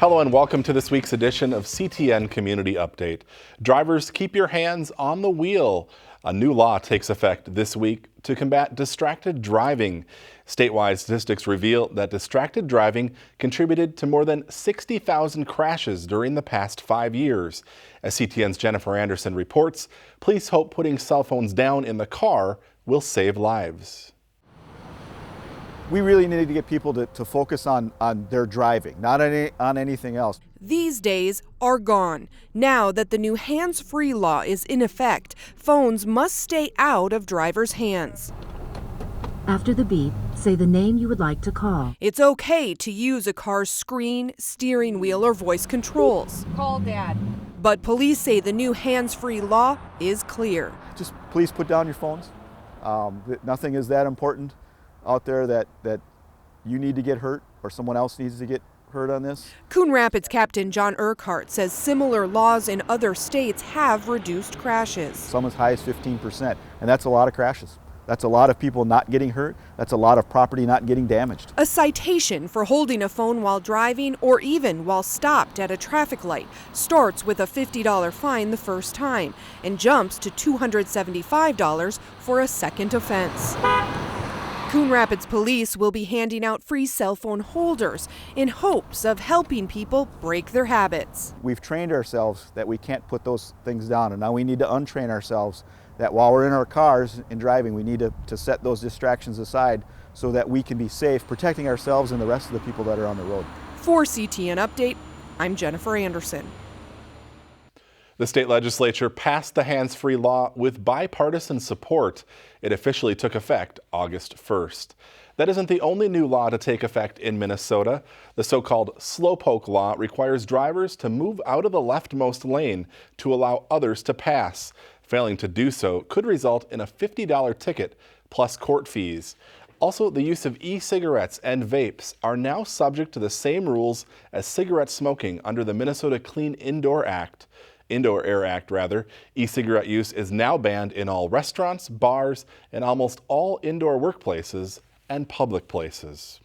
Hello and welcome to this week's edition of CTN Community Update. Drivers, keep your hands on the wheel. A new law takes effect this week to combat distracted driving. Statewide statistics reveal that distracted driving contributed to more than 60,000 crashes during the past 5 years. As CTN's Jennifer Anderson reports, police hope putting cell phones down in the car will save lives. We really need to get people to focus on their driving, not on anything else. These days are gone. Now that the new hands-free law is in effect, phones must stay out of drivers' hands. After the beep, say the name you would like to call. It's okay to use a car's screen, steering wheel, or voice controls. Call Dad. But police say the new hands-free law is clear. Just please put down your phones. Nothing is that important out there that you need to get hurt or someone else needs to get hurt on this. Coon Rapids Captain John Urquhart says similar laws in other states have reduced crashes. Some as high as 15%, and that's a lot of crashes. That's a lot of people not getting hurt. That's a lot of property not getting damaged. A citation for holding a phone while driving or even while stopped at a traffic light starts with a $50 fine the first time and jumps to $275 for a second offense. Coon Rapids Police will be handing out free cell phone holders in hopes of helping people break their habits. We've trained ourselves that we can't put those things down, and now we need to untrain ourselves that while we're in our cars and driving, we need to set those distractions aside so that we can be safe, protecting ourselves and the rest of the people that are on the road. For CTN Update, I'm Jennifer Anderson. The state legislature passed the hands-free law with bipartisan support. It officially took effect August 1st. That isn't the only new law to take effect in Minnesota. The so-called slowpoke law requires drivers to move out of the leftmost lane to allow others to pass. Failing to do so could result in a $50 ticket plus court fees. Also, the use of e-cigarettes and vapes are now subject to the same rules as cigarette smoking under the Minnesota Clean Indoor Air Act. E-cigarette use is now banned in all restaurants, bars, and almost all indoor workplaces and public places.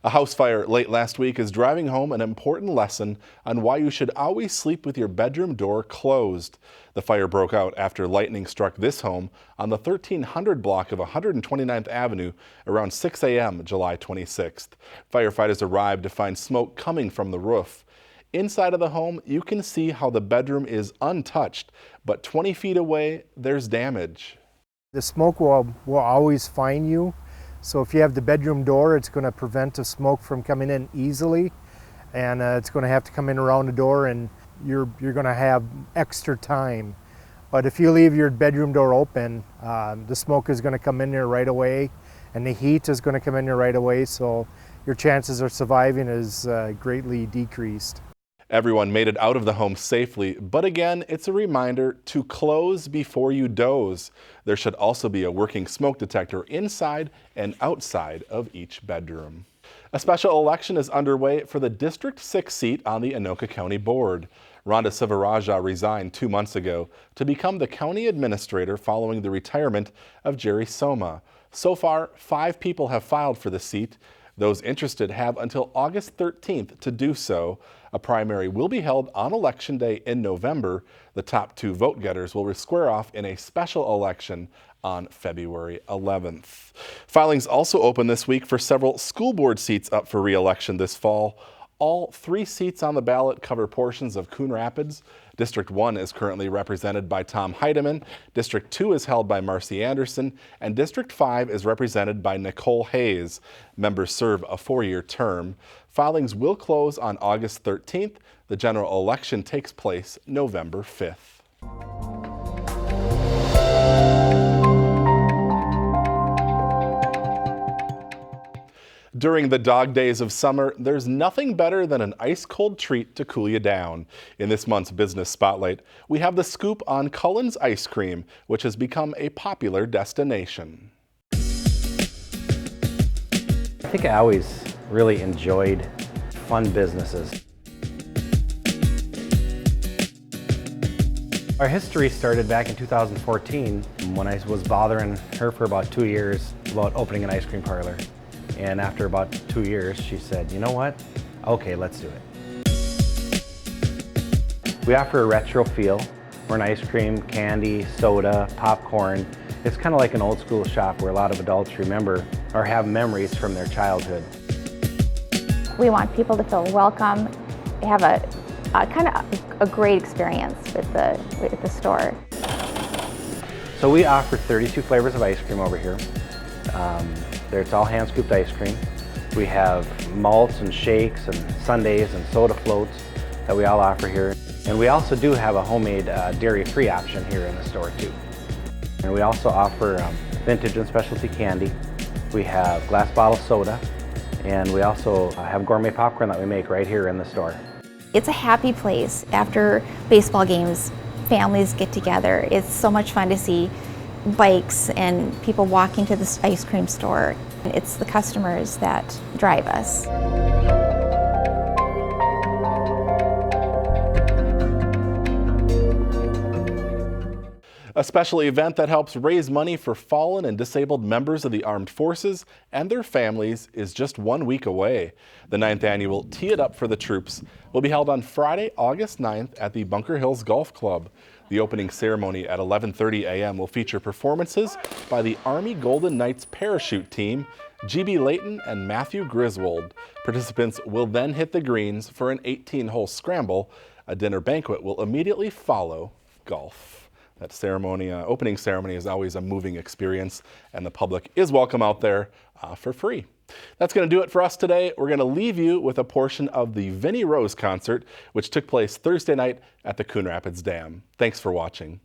A house fire late last week is driving home an important lesson on why you should always sleep with your bedroom door closed. The fire broke out after lightning struck this home on the 1300 block of 129th Avenue around 6 a.m. July 26th. Firefighters arrived to find smoke coming from the roof. Inside of the home, you can see how the bedroom is untouched, but 20 feet away, there's damage. The smoke will always find you. So if you have the bedroom door, it's going to prevent the smoke from coming in easily, and it's going to have to come in around the door, and you're going to have extra time. But if you leave your bedroom door open, the smoke is going to come in there right away, and the heat is going to come in there right away, so your chances of surviving is greatly decreased. Everyone made it out of the home safely, but again, it's a reminder to close before you doze. There should also be a working smoke detector inside and outside of each bedroom. A special election is underway for the District 6 seat on the Anoka County Board. Rhonda Sivaraja resigned 2 months ago to become the county administrator following the retirement of Jerry Soma. So far, 5 people have filed for the seat. Those interested have until August 13th to do so. A primary will be held on Election Day in November. The top 2 vote getters will square off in a special election on February 11th. Filings also open this week for several school board seats up for re-election this fall. All 3 seats on the ballot cover portions of Coon Rapids. District 1 is currently represented by Tom Heidemann, District 2 is held by Marcy Anderson, and District 5 is represented by Nicole Hayes. Members serve a 4-year term. Filings will close on August 13th. The general election takes place November 5th. During the dog days of summer, there's nothing better than an ice-cold treat to cool you down. In this month's Business Spotlight, we have the scoop on Cullen's Ice Cream, which has become a popular destination. I think I always really enjoyed fun businesses. Our history started back in 2014 when I was bothering her for about 2 years about opening an ice cream parlor. And after about 2 years, she said, you know what? Okay, let's do it. We offer a retro feel. We're an ice cream, candy, soda, popcorn. It's kind of like an old school shop where a lot of adults remember or have memories from their childhood. We want people to feel welcome, have a kind of a great experience with the store. So we offer 32 flavors of ice cream over here. It's all hand scooped ice cream. We have malts and shakes and sundaes and soda floats that we all offer here. And we also do have a homemade dairy-free option here in the store too. And we also offer vintage and specialty candy. We have glass bottle soda, and we also have gourmet popcorn that we make right here in the store. It's a happy place. After baseball games, families get together. It's so much fun to see bikes and people walking to this ice cream store. It's the customers that drive us. A special event that helps raise money for fallen and disabled members of the armed forces and their families is just 1 week away. The 9th annual Tee It Up for the Troops will be held on Friday, August 9th at the Bunker Hills Golf Club. The opening ceremony at 11:30 a.m. will feature performances by the Army Golden Knights parachute team, GB Layton and Matthew Griswold. Participants will then hit the greens for an 18-hole scramble. A dinner banquet will immediately follow golf. That ceremony, opening ceremony, is always a moving experience, and the public is welcome out there for free. That's going to do it for us today. We're going to leave you with a portion of the Vinnie Rose concert, which took place Thursday night at the Coon Rapids Dam. Thanks for watching.